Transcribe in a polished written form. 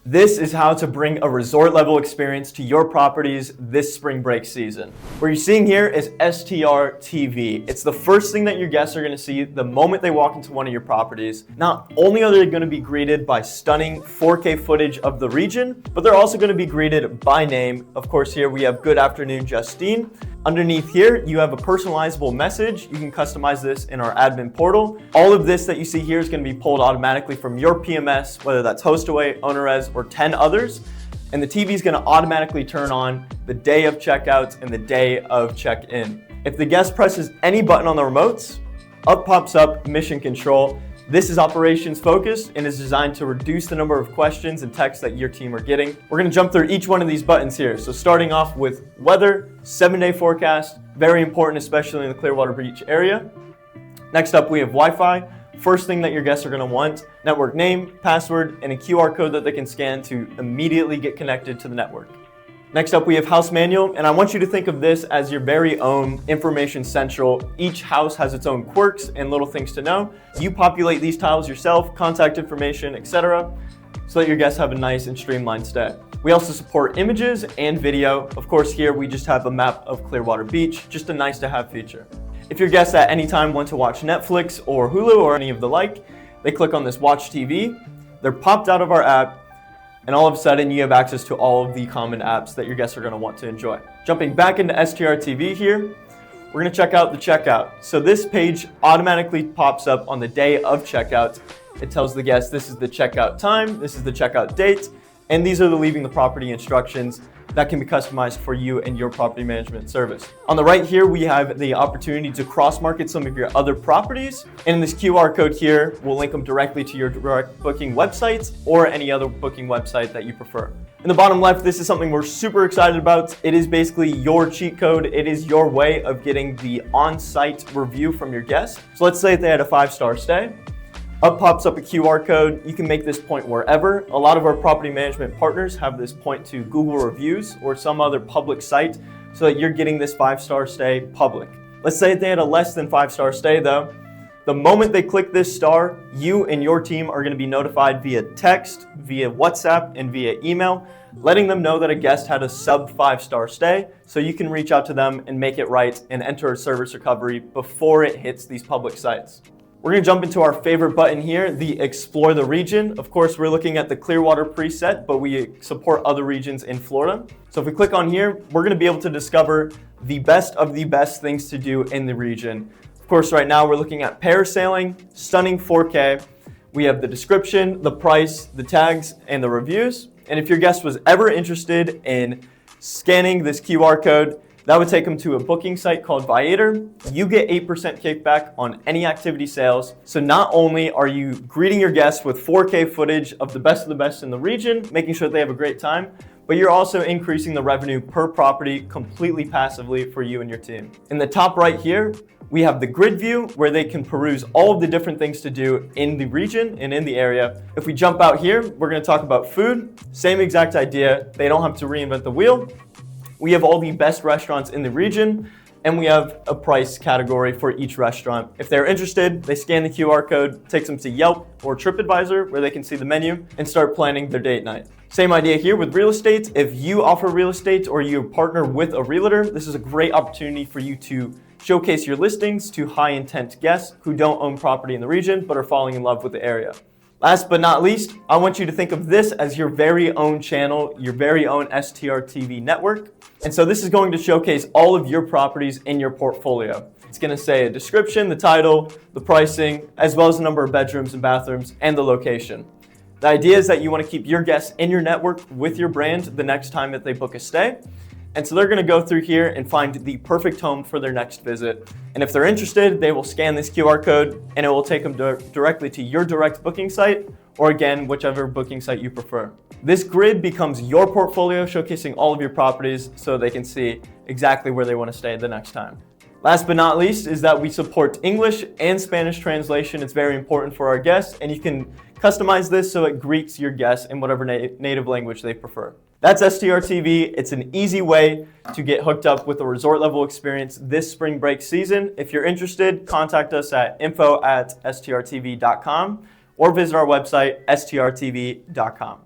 This is how to bring a resort level experience to your properties this spring break season. What you're seeing here is STR TV. It's the first thing that your guests are going to see the moment they walk into one of your properties. Not only are they going to be greeted by stunning 4K footage of the region, but they're also going to be greeted by name. Of course, here we have "Good afternoon, Justine." Underneath here, you have a personalizable message. You can customize this in our admin portal. All of this that you see here is going to be pulled automatically from your PMS, whether that's HostAway, OwnerRez, or 10 others. And the TV is going to automatically turn on the day of checkout and the day of check-in. If the guest presses any button on the remotes, up pops up Mission Control. This is operations focused and is designed to reduce the number of questions and texts that your team are getting. We're going to jump through each one of these buttons here. So starting off with weather, 7-day forecast, very important, especially in the Clearwater Beach area. Next up, we have Wi-Fi. First thing that your guests are going to want, network name, password, and a QR code that they can scan to immediately get connected to the network. Next up, we have house manual, and I want you to think of this as your very own information central. Each house has its own quirks and little things to know. You populate these tiles yourself, contact information, etc., so that your guests have a nice and streamlined stay. We also support images and video. Of course, here we just have a map of Clearwater Beach, just a nice to have feature. If your guests at any time want to watch Netflix or Hulu or any of the like, they click on this Watch TV, they're popped out of our app, and all of a sudden you have access to all of the common apps that your guests are going to want to enjoy. Jumping back into STR TV here, we're going to check out the checkout. So this page automatically pops up on the day of checkout. It tells the guests this is the checkout time, this is the checkout date, and these are the leaving the property instructions that can be customized for you and your property management service. On the right here, we have the opportunity to cross-market some of your other properties. And in this QR code here, we'll link them directly to your direct booking websites or any other booking website that you prefer. In the bottom left, this is something we're super excited about. It is basically your cheat code. It is your way of getting the on-site review from your guests. So let's say they had a 5-star stay. Up pops up a QR code. You can make this point wherever. A lot of our property management partners have this point to Google reviews or some other public site so that you're getting this 5-star stay public. Let's say they had a less than 5-star stay though. The moment they click this star, you and your team are going to be notified via text, via WhatsApp, and via email, letting them know that a guest had a sub 5-star stay, so you can reach out to them and make it right and enter a service recovery before it hits these public sites. We're going to jump into our favorite button here, the Explore the Region. Of course, we're looking at the Clearwater preset, but we support other regions in Florida. So if we click on here, we're going to be able to discover the best of the best things to do in the region. Of course, right now we're looking at parasailing, stunning 4K. We have the description, the price, the tags, and the reviews. And if your guest was ever interested in scanning this QR code, that would take them to a booking site called Viator. You get 8% kickback on any activity sales. So not only are you greeting your guests with 4K footage of the best in the region, making sure they have a great time, but you're also increasing the revenue per property completely passively for you and your team. In the top right here, we have the grid view where they can peruse all of the different things to do in the region and in the area. If we jump out here, we're going to talk about food. Same exact idea. They don't have to reinvent the wheel. We have all the best restaurants in the region, and we have a price category for each restaurant. If they're interested, they scan the QR code, takes them to Yelp or TripAdvisor where they can see the menu and start planning their date night. Same idea here with real estate. If you offer real estate or you partner with a realtor, this is a great opportunity for you to showcase your listings to high intent guests who don't own property in the region but are falling in love with the area. Last but not least, I want you to think of this as your very own channel, your very own STR TV network. And so this is going to showcase all of your properties in your portfolio. It's going to say a description, the title, the pricing, as well as the number of bedrooms and bathrooms and the location. The idea is that you want to keep your guests in your network with your brand the next time that they book a stay. And so they're going to go through here and find the perfect home for their next visit. And if they're interested, they will scan this QR code and it will take them directly to your direct booking site, or again, whichever booking site you prefer. This grid becomes your portfolio, showcasing all of your properties so they can see exactly where they want to stay the next time. Last but not least is that we support English and Spanish translation. It's very important for our guests, and you can customize this so it greets your guests in whatever native language they prefer. That's STR TV. It's an easy way to get hooked up with a resort level experience this spring break season. If you're interested, contact us at info@strtv.com or visit our website, strtv.com.